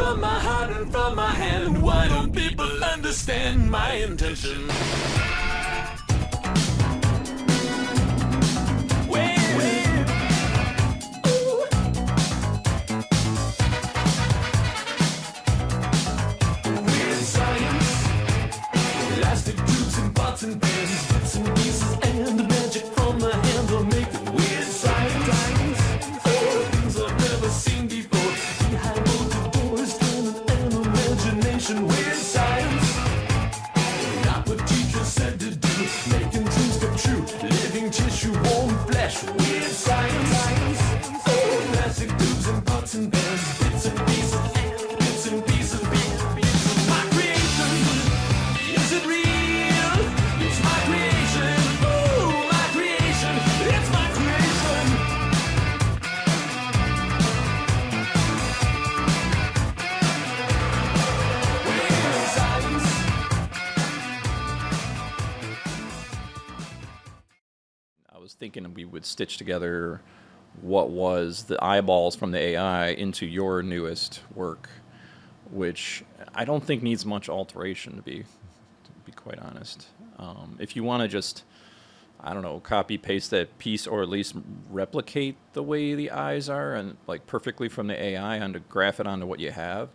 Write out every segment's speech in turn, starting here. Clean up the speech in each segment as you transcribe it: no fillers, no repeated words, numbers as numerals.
from my heart and from my hand. Why don't people understand my intention? And pens, bits and pieces, and the magic from my hand will make it weird science. Things I've never seen before. Behind bolted doors, turning an imagination. Weird science. Not what teachers said to do. Making dreams come true. Living tissue, warm flesh. Weird science. Plastic tubes and pots and pans, bits and pieces, and bits and pieces. My creation. Is it real? Thinking we would stitch together what was the eyeballs from the AI into your newest work, which I don't think needs much alteration, to be quite honest. If you want to just, I don't know, copy paste that piece, or at least replicate the way the eyes are and like perfectly from the AI and graph it onto what you have,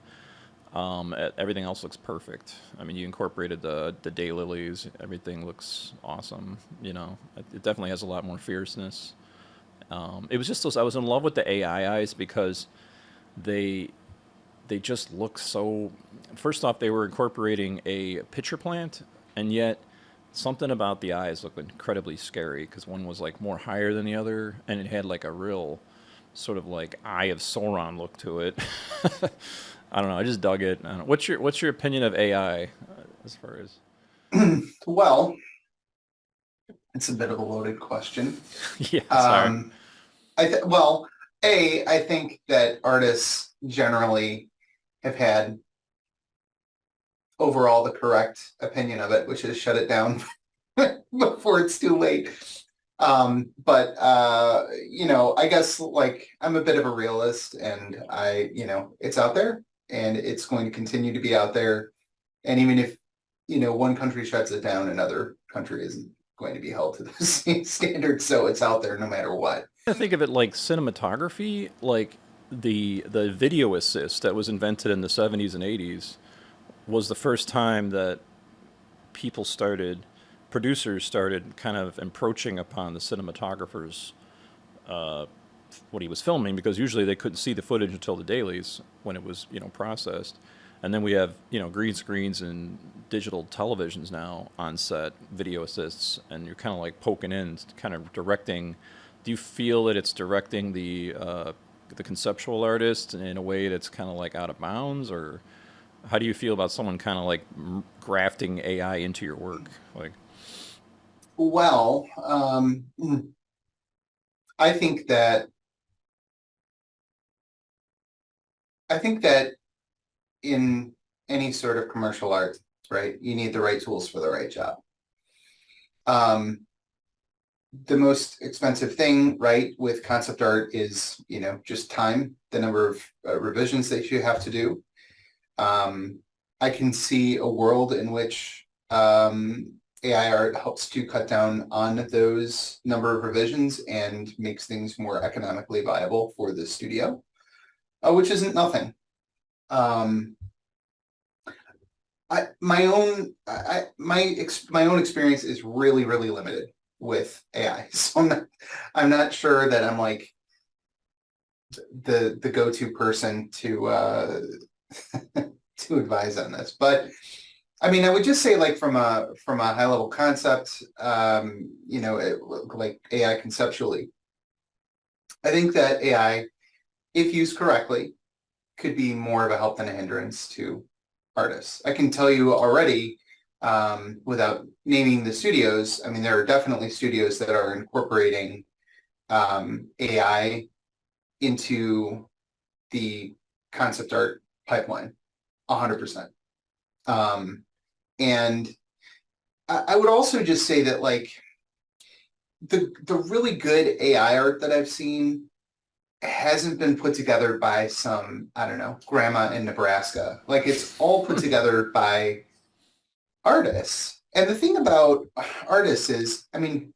everything else looks perfect. I mean, you incorporated the daylilies. Everything looks awesome. You know, it definitely has a lot more fierceness. It was just those. I was in love with the AI eyes because they just look so. First off, they were incorporating a pitcher plant, and yet something about the eyes looked incredibly scary because one was like more higher than the other, and it had like a real sort of like Eye of Sauron look to it. I don't know. I just dug it. I don't know. What's your opinion of AI as far as? Well, it's a bit of a loaded question. Yeah. Sorry. I think that artists generally have had overall the correct opinion of it, which is shut it down before it's too late. I guess like I'm a bit of a realist, and it's out there. And it's going to continue to be out there. And even if, one country shuts it down, another country isn't going to be held to the same standard. So it's out there no matter what. I think of it like cinematography, like the video assist that was invented in the 70s and 80s was the first time that producers started kind of encroaching upon the cinematographer's what he was filming, because usually they couldn't see the footage until the dailies when it was processed. And then we have green screens and digital televisions now on set, video assists, and you're kind of like poking in, kind of directing. Do you feel that it's directing the conceptual artist in a way that's kind of like out of bounds, or how do you feel about someone kind of like grafting AI into your work? Like, well, I think that in any sort of commercial art, right, you need the right tools for the right job. The most expensive thing, right, with concept art is, just time, the number of revisions that you have to do. I can see a world in which AI art helps to cut down on those number of revisions and makes things more economically viable for the studio, which isn't nothing. My own experience is really, really limited with AI, so I'm not sure that I'm like the go-to person to to advise on this. But I mean, I would just say, like, from a high level concept, like AI conceptually, I think that AI, if used correctly, could be more of a help than a hindrance to artists. I can tell you already, without naming the studios, I mean, there are definitely studios that are incorporating AI into the concept art pipeline, 100%. And I would also just say that, like, the really good AI art that I've seen hasn't been put together by some, I don't know, grandma in Nebraska. Like it's all put together by artists. And the thing about artists is, I mean,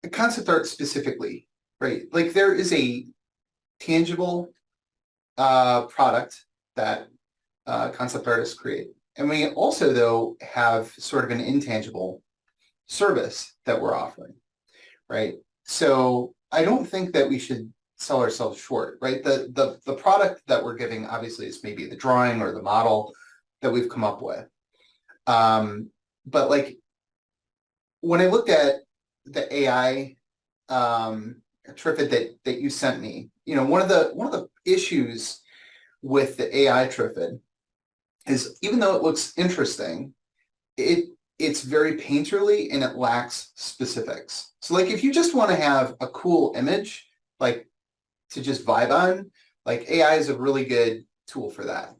the concept art specifically, right? Like there is a tangible product that concept artists create. And we also, though, have sort of an intangible service that we're offering, right? So I don't think that we should sell ourselves short, right? The product that we're giving obviously is maybe the drawing or the model that we've come up with. But like when I looked at the AI Triffid that you sent me, you know, one of the issues with the AI Triffid is even though it looks interesting, it's very painterly and it lacks specifics. So like if you just want to have a cool image, like to just vibe on, like AI is a really good tool for that.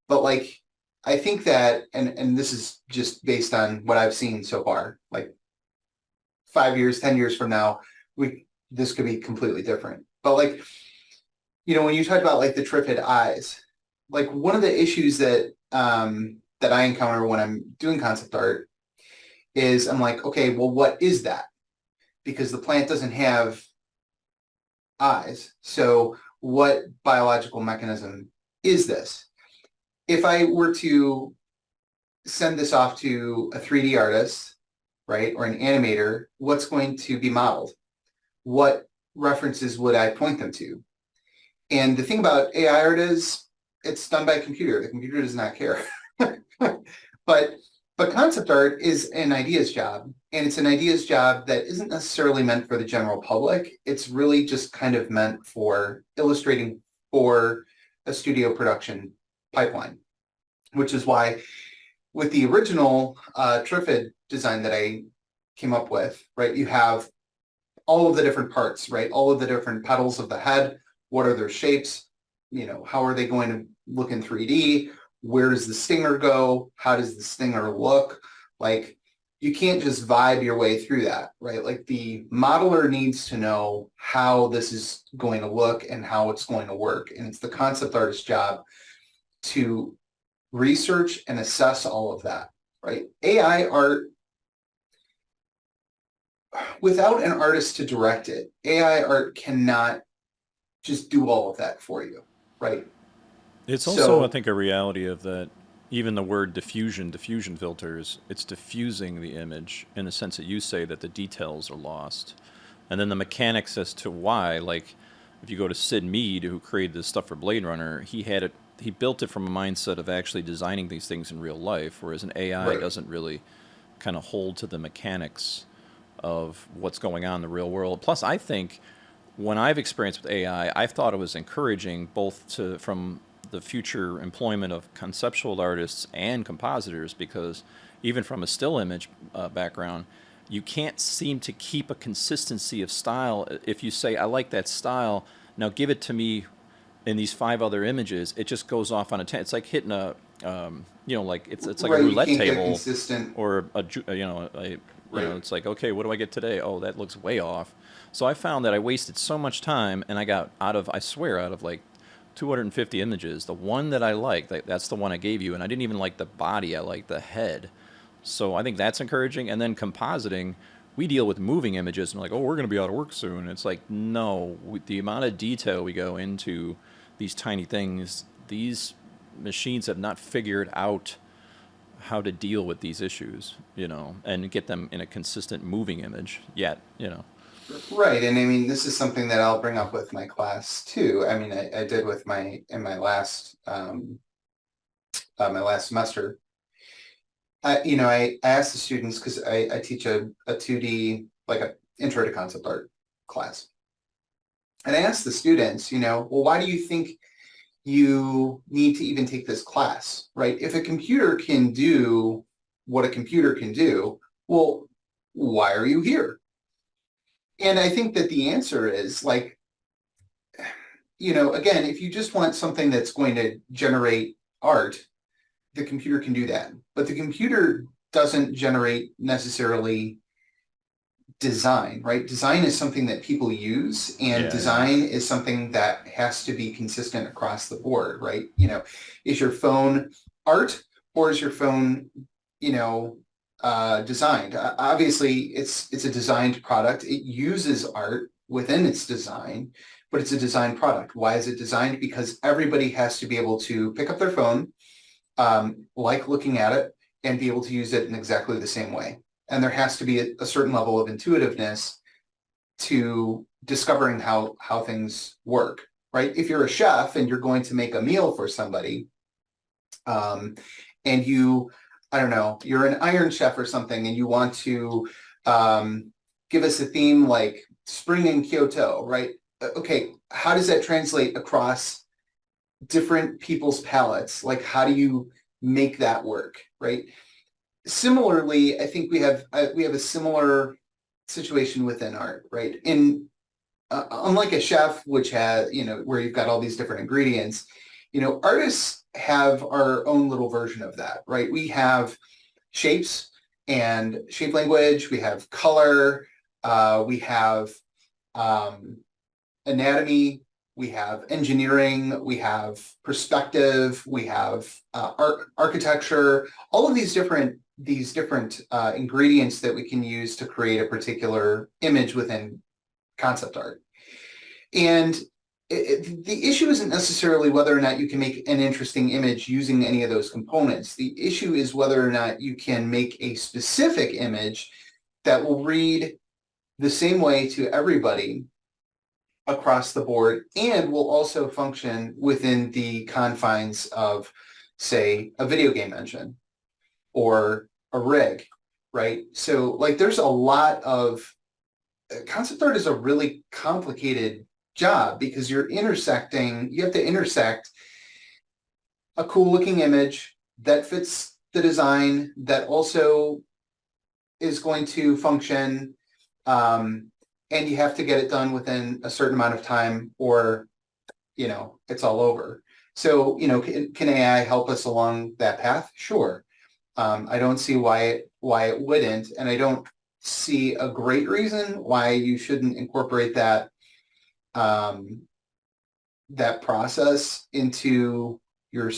But like I think that, and this is just based on what I've seen so far, like 5 years, 10 years from now, this could be completely different. But like, you know, when you talk about like the Triffid eyes, like one of the issues that that I encounter when I'm doing concept art is I'm like, okay, well, what is that? Because the plant doesn't have eyes. So what biological mechanism is this? If I were to send this off to a 3D artist, right, or an animator, what's going to be modeled? What references would I point them to? And the thing about AI art is it's done by a computer. The computer does not care. But concept art is an ideas job, and it's an ideas job that isn't necessarily meant for the general public. It's really just kind of meant for illustrating for a studio production pipeline, which is why with the original Triffid design that I came up with, right, you have all of the different parts, right? All of the different petals of the head. What are their shapes? You know, how are they going to look in 3D? Where does the stinger go? How does the stinger look? Like, you can't just vibe your way through that, right? Like the modeler needs to know how this is going to look and how it's going to work. And it's the concept artist's job to research and assess all of that, right? AI art, without an artist to direct it, AI art cannot just do all of that for you, right? It's also, I So, think, a reality of that even the word diffusion filters, it's diffusing the image in the sense that you say that the details are lost. And then the mechanics as to why, like if you go to Sid Mead, who created this stuff for Blade Runner, he built it from a mindset of actually designing these things in real life, whereas an AI right. doesn't really kind of hold to the mechanics of what's going on in the real world. Plus, I think when I've experienced with AI, I've thought it was encouraging both from the future employment of conceptual artists and compositors, because even from a still image background, you can't seem to keep a consistency of style. If you say, I like that style, now give it to me in these 5 other images, it just goes off on a it's like hitting a, like it's like a Right, you roulette can't get table consistent. or Right. it's like, okay, what do I get today? Oh, that looks way off. So I found that I wasted so much time, and I got I swear, out of like 250 images, the one that I liked, that's the one I gave you, and I didn't even like the body, I liked the head. So I think that's encouraging. And then compositing, we deal with moving images, and like, oh, we're going to be out of work soon. It's like, no, the amount of detail we go into these tiny things, these machines have not figured out how to deal with these issues, and get them in a consistent moving image yet. Right. And I mean, this is something that I'll bring up with my class too. I mean, I did with in my last semester. I asked the students because I teach a 2D, like a intro to concept art class. And I asked the students, well, why do you think you need to even take this class, right? If a computer can do what a computer can do, well, why are you here? And I think that the answer is like, again, if you just want something that's going to generate art, the computer can do that. But the computer doesn't generate necessarily design, right? Design is something that people use, and Yeah, design is something that has to be consistent across the board, right? You know, is your phone art, or is your phone, you know, designed? Obviously, it's a designed product. It uses art within its design, but it's a designed product. Why is it designed? Because everybody has to be able to pick up their phone, like looking at it, and be able to use it in exactly the same way. And there has to be a certain level of intuitiveness to discovering how things work, right? If you're a chef and you're going to make a meal for somebody, and you, I don't know, you're an Iron Chef or something, and you want to give us a theme like spring in Kyoto, right? Okay, how does that translate across different people's palettes? Like, how do you make that work, right? Similarly, I think we have a similar situation within art, right? In unlike a chef, which has, you know, where you've got all these different ingredients, you know, artists have our own little version of that, right? We have shapes and shape language, we have color, we have anatomy, we have engineering, we have perspective, we have architecture, all of these different ingredients that we can use to create a particular image within concept art. And the issue isn't necessarily whether or not you can make an interesting image using any of those components. The issue is whether or not you can make a specific image that will read the same way to everybody across the board, and will also function within the confines of, say, a video game engine or a rig, right? So like there's a lot of concept art is a really complicated job because you have to intersect a cool looking image that fits the design, that also is going to function, and you have to get it done within a certain amount of time, or, you know, it's all over. So, you know, can AI help us along that path? Sure. I don't see why it wouldn't, and I don't see a great reason why you shouldn't incorporate that that process into your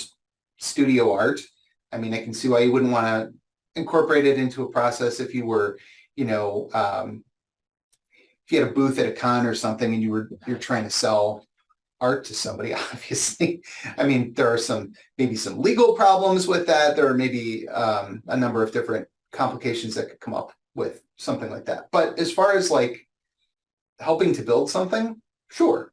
studio art. I mean, I can see why you wouldn't want to incorporate it into a process if you were, you know, if you had a booth at a con or something and you're trying to sell art to somebody, obviously. I mean, there are maybe some legal problems with that. There are maybe a number of different complications that could come up with something like that. But as far as like helping to build something, sure.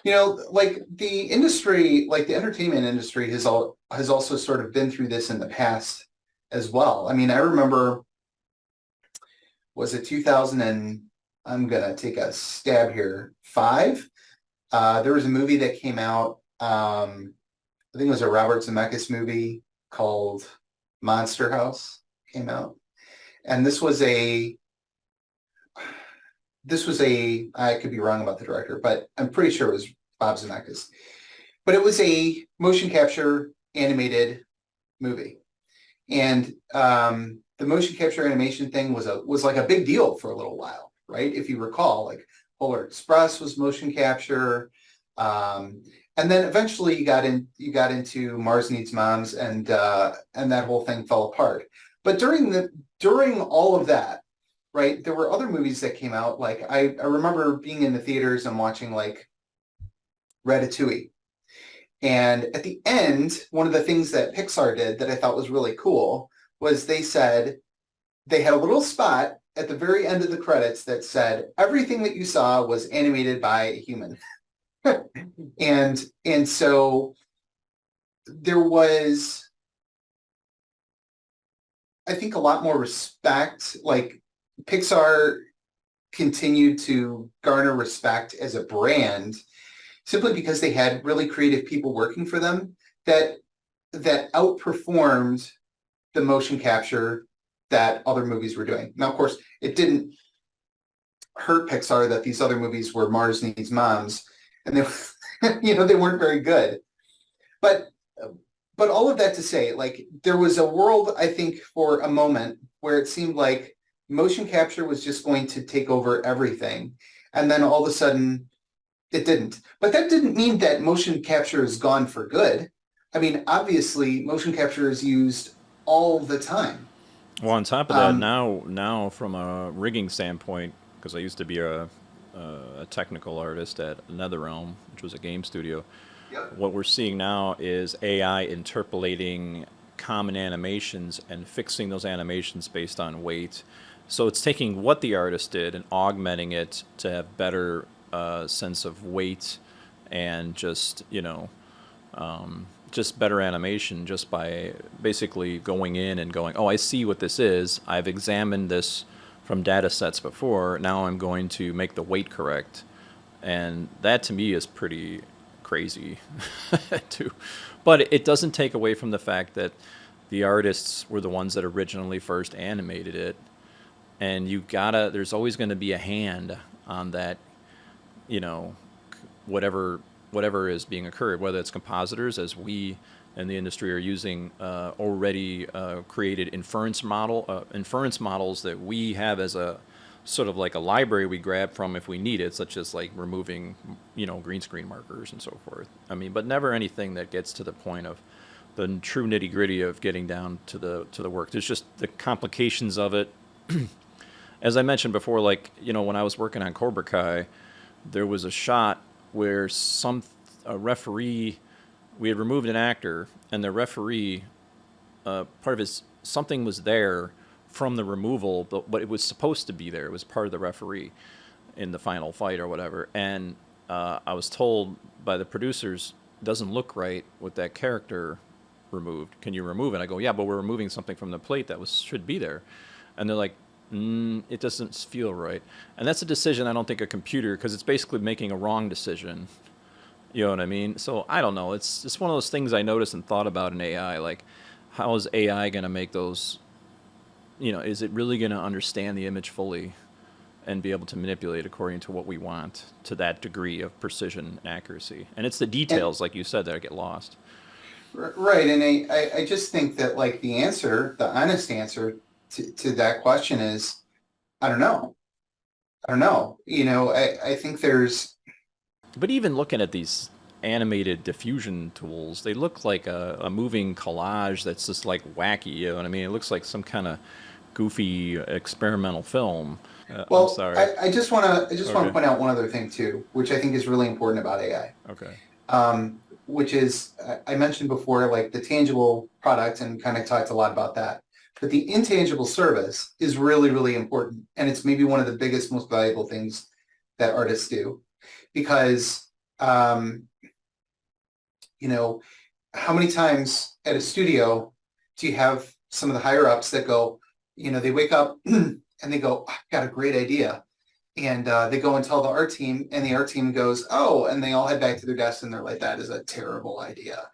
You know, like the industry, like the entertainment industry has also sort of been through this in the past as well. I mean, I remember, was it 2000 and I'm gonna take a stab here, 5? There was a movie that came out, I think it was a Robert Zemeckis movie called Monster House came out. And this was I could be wrong about the director, but I'm pretty sure it was Bob Zemeckis. But it was a motion capture animated movie. And the motion capture animation thing was like a big deal for a little while, right? If you recall, like Polar Express was motion capture. And then eventually you got into Mars Needs Moms, and that whole thing fell apart. But during all of that, right, there were other movies that came out. Like I remember being in the theaters and watching like Ratatouille. And at the end, one of the things that Pixar did that I thought was really cool was they said they had a little spot at the very end of the credits that said everything that you saw was animated by a human. and so there was, I think, a lot more respect. Like Pixar continued to garner respect as a brand simply because they had really creative people working for them that outperformed the motion capture that other movies were doing. Now, of course, it didn't hurt Pixar that these other movies were Mars Needs Moms, and they, they weren't very good. But all of that to say, like, there was a world, I think, for a moment where it seemed like motion capture was just going to take over everything. And then all of a sudden it didn't. But that didn't mean that motion capture is gone for good. I mean, obviously motion capture is used all the time. Well, on top of that, now from a rigging standpoint, because I used to be a technical artist at NetherRealm, which was a game studio. Yep. What we're seeing now is AI interpolating common animations and fixing those animations based on weight. So it's taking what the artist did and augmenting it to have better sense of weight and just, just better animation just by basically going in and going, oh, I see what this is. I've examined this from data sets before. Now I'm going to make the weight correct. And that to me is pretty crazy too. But it doesn't take away from the fact that the artists were the ones that originally first animated it. And there's always going to be a hand on that, whatever is being occurred, whether it's compositors, as we in the industry are using already created inference models that we have as a sort of like a library we grab from if we need it, such as like removing, green screen markers and so forth. I mean, but never anything that gets to the point of the true nitty gritty of getting down to the work. There's just the complications of it. As I mentioned before, like, when I was working on Cobra Kai, there was a shot where a referee, we had removed an actor, and the referee, part of something was there from the removal, but it was supposed to be there. It was part of the referee in the final fight or whatever. And I was told by the producers, it doesn't look right with that character removed. Can you remove it? I go, yeah, but we're removing something from the plate that should be there. And they're like, it doesn't feel right. And that's a decision I don't think a computer, because it's basically making a wrong decision. You know what I mean? So I don't know. It's just one of those things I noticed and thought about in AI. Like, how is AI going to make those, is it really going to understand the image fully and be able to manipulate according to what we want to that degree of precision and accuracy? And it's the details, like you said, that get lost. Right. And I just think that like the honest answer to that question is, I don't know. I think there's. But even looking at these animated diffusion tools, they look like a moving collage that's just like wacky. You know what I mean? It looks like some kind of goofy experimental film. Well, I'm sorry. I just want to point out one other thing too, which I think is really important about AI. Okay. Which is, I mentioned before, like the tangible product, and kind of talked a lot about that. But the intangible service is really, really important. And it's maybe one of the biggest, most valuable things that artists do. Because, how many times at a studio do you have some of the higher ups that go, they wake up and they go, I've got a great idea. And they go and tell the art team, and the art team goes, oh, and they all head back to their desks and they're like, that is a terrible idea.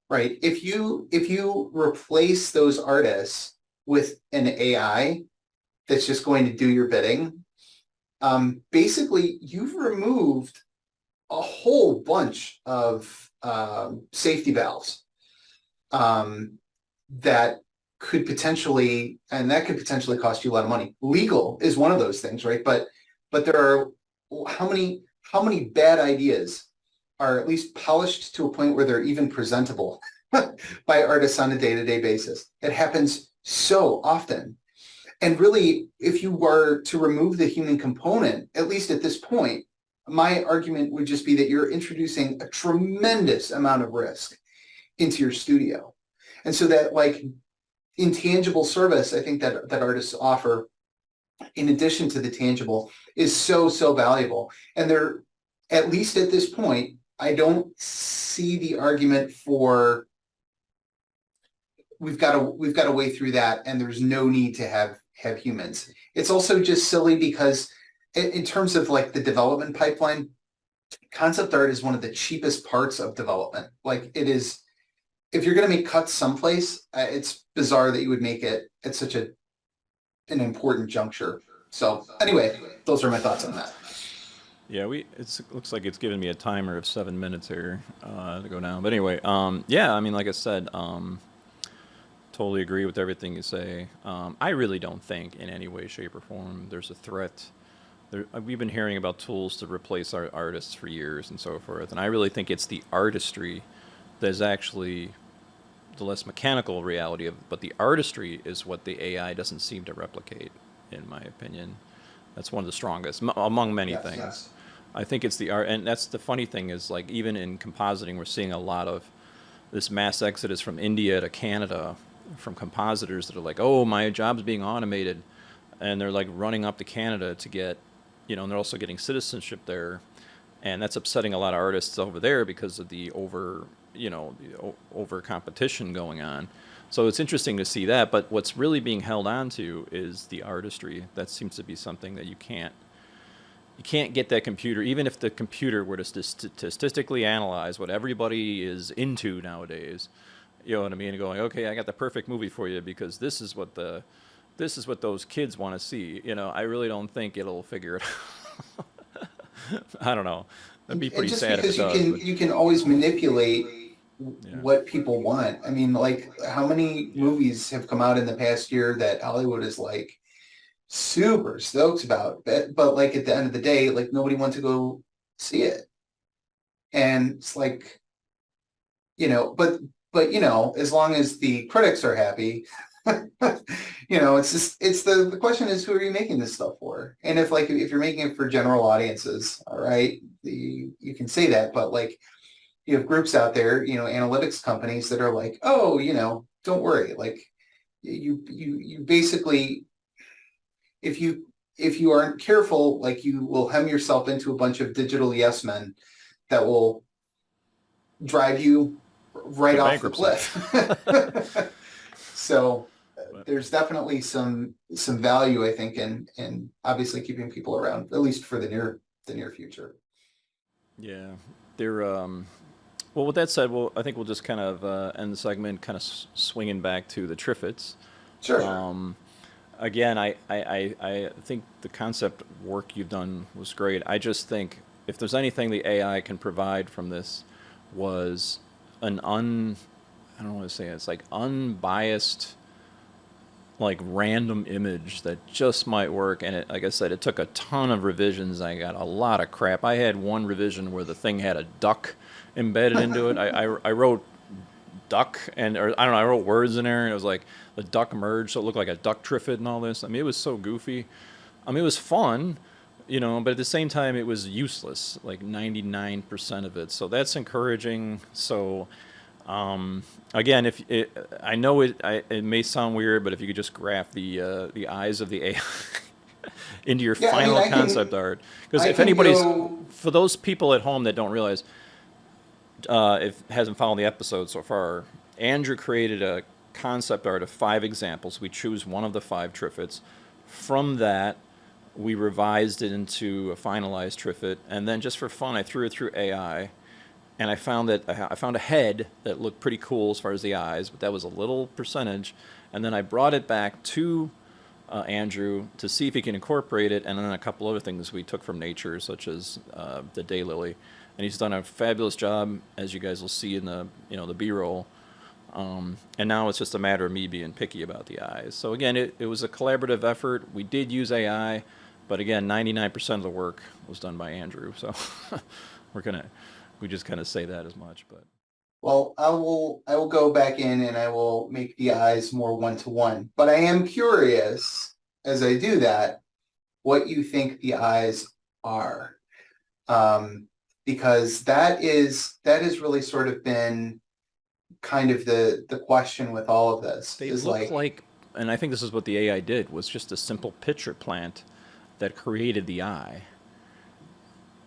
Right? If you replace those artists with an AI that's just going to do your bidding, basically you've removed a whole bunch of safety valves that could potentially cost you a lot of money. Legal is one of those things, right? But there are how many bad ideas are at least polished to a point where they're even presentable by artists on a day-to-day basis. It happens so often. And really, if you were to remove the human component, at least at this point, my argument would just be that you're introducing a tremendous amount of risk into your studio. And so that like intangible service, I think that artists offer, in addition to the tangible, is so, so valuable. And they're, at least at this point, I don't see the argument for we've got to weigh through that, and there's no need to have humans. It's also just silly because in terms of like the development pipeline, concept art is one of the cheapest parts of development. Like it is, if you're going to make cuts someplace, it's bizarre that you would make it at such an important juncture. So anyway, those are my thoughts on that. Yeah, it looks like it's giving me a timer of 7 minutes here to go down. But anyway, yeah, I mean, like I said, totally agree with everything you say. I really don't think in any way, shape, or form there's a threat. We've been hearing about tools to replace our artists for years and so forth, and I really think it's the artistry that's actually the less mechanical reality of, but the artistry is what the AI doesn't seem to replicate, in my opinion. That's one of the strongest, among many Yes, things. yes. I think it's the art, and that's the funny thing is, like, even in compositing, we're seeing a lot of this mass exodus from India to Canada from compositors that are like, oh, my job's being automated, and they're like running up to Canada to get, and they're also getting citizenship there, and that's upsetting a lot of artists over there because of the over competition going on. So it's interesting to see that, but what's really being held on to is the artistry. That seems to be something that you can't get that computer, even if the computer were to statistically analyze what everybody is into nowadays, you know what I mean, going, okay, I got the perfect movie for you because this is what those kids want to see. I really don't think it'll figure it out. I don't know. That'd be pretty just sad if it because does. you can always manipulate Yeah. what people want. I mean, like, how many movies have come out in the past year that Hollywood is like super stoked about, but like at the end of the day, like nobody wants to go see it. And it's like, but as long as the critics are happy, it's the question is, who are you making this stuff for? And if you're making it for general audiences, all right, you can say that, but like you have groups out there, analytics companies that are like, oh, don't worry, like you basically, if you aren't careful, like you will hem yourself into a bunch of digital yes men that will drive you right To off the bankruptcy. cliff. So But, there's definitely some value, I think, in obviously keeping people around, at least for the near future. yeah, they're well, with that said, I think we'll just kind of end the segment, kind of swinging back to the Triffids. Sure. Again, I think the concept work you've done was great. I just think if there's anything the AI can provide from this was an I don't want to say it, it's like unbiased, like random image that just might work. And it, like I said, it took a ton of revisions. I got a lot of crap. I had one revision where the thing had a duck embedded into it. I wrote duck or I don't know, I wrote words in there and it was like the duck merged so it looked like a duck triffid and all this. I mean, it was so goofy. I mean, it was fun, but at the same time it was useless, like 99% of it. So that's encouraging. So again, I know it may sound weird, but if you could just graph the eyes of the AI into your final concept art, because if anybody's, for those people at home that don't realize, if hasn't followed the episode so far, Andrew created a concept art of 5 examples. We choose one of the 5 Triffids. From that, we revised it into a finalized Triffid, and then just for fun, I threw it through AI, and I found a head that looked pretty cool as far as the eyes, but that was a little percentage, and then I brought it back to Andrew to see if he can incorporate it, and then a couple other things we took from nature, such as the daylily. And he's done a fabulous job, as you guys will see in the the B-roll. And now it's just a matter of me being picky about the eyes. So again, it was a collaborative effort. We did use AI, but again, 99% of the work was done by Andrew. So we just kind of say that as much. But Well, I will go back in and I will make the eyes more one-to-one. But I am curious, as I do that, what you think the eyes are. Because that has really sort of been kind of the question with all of this. they Is look like, and I think this is what the AI did, was just a simple picture plant that created the eye.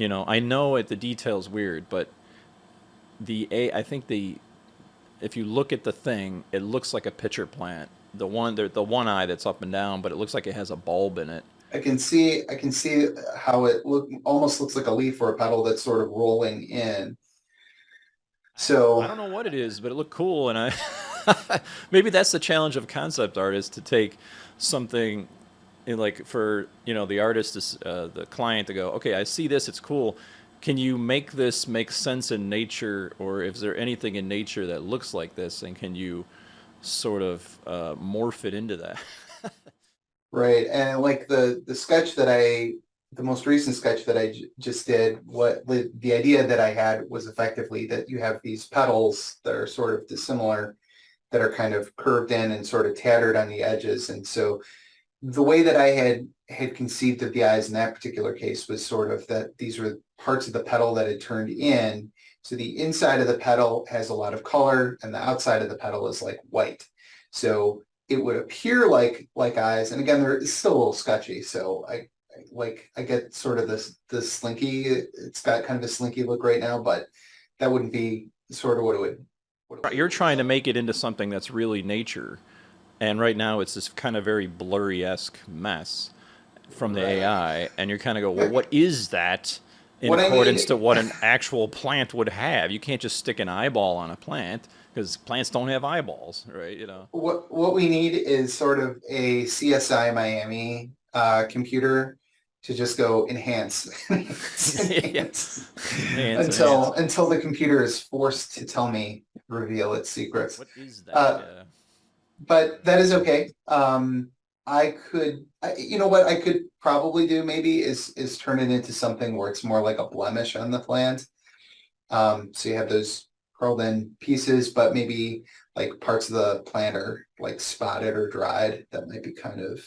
I know the detail's weird, but I think if you look at the thing, it looks like a pitcher plant. The one eye that's up and down, but it looks like it has a bulb in it. I can see how it almost looks like a leaf or a petal that's sort of rolling in. So I don't know what it is, but it looked cool, and maybe that's the challenge of concept art, is to take something like for the artist, the client, to go, okay, I see this, it's cool. Can you make this make sense in nature, or is there anything in nature that looks like this, and can you sort of morph it into that. Right. And like the sketch that the most recent sketch that I just did, the idea that I had was effectively that you have these petals that are sort of dissimilar, that are kind of curved in and sort of tattered on the edges. And so the way that I had conceived of the eyes in that particular case was sort of that these were parts of the petal that had turned in. So the inside of the petal has a lot of color and the outside of the petal is like white. So it would appear like eyes. And again, they're still a little sketchy. So I get sort of this slinky. It's got kind of a slinky look right now, but that wouldn't be sort of what it would. You're trying to make it into something that's really nature. And right now it's this kind of very blurry-esque mess from the AI. And you're kind of go, well, what is that in accordance to what an actual plant would have? You can't just stick an eyeball on a plant because plants don't have eyeballs, right? You know. What we need is sort of a CSI Miami computer to just go enhance, enhance until the computer is forced to tell me, reveal its secrets. What is that? But that is okay. You know what I could probably do maybe is turn it into something where it's more like a blemish on the plant. So you have those curled in pieces, but maybe like parts of the plant are like spotted or dried. That might be kind of,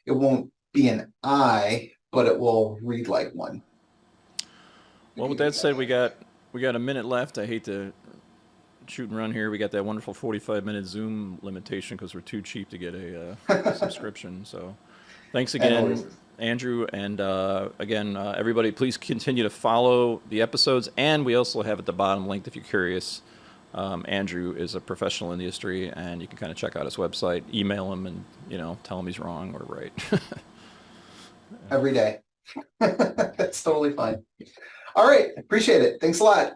it won't be an eye, but it will read like one. Well, with that said, we got a minute left. I hate to shoot and run here. We got that wonderful 45-minute Zoom limitation because we're too cheap to get a subscription. So thanks again, Andrew. And again, everybody, please continue to follow the episodes. And we also have at the bottom linked, if you're curious, Andrew is a professional in the industry, and you can kind of check out his website, email him, and tell him he's wrong or right. Every day. That's totally fine. All right. Appreciate it. Thanks a lot.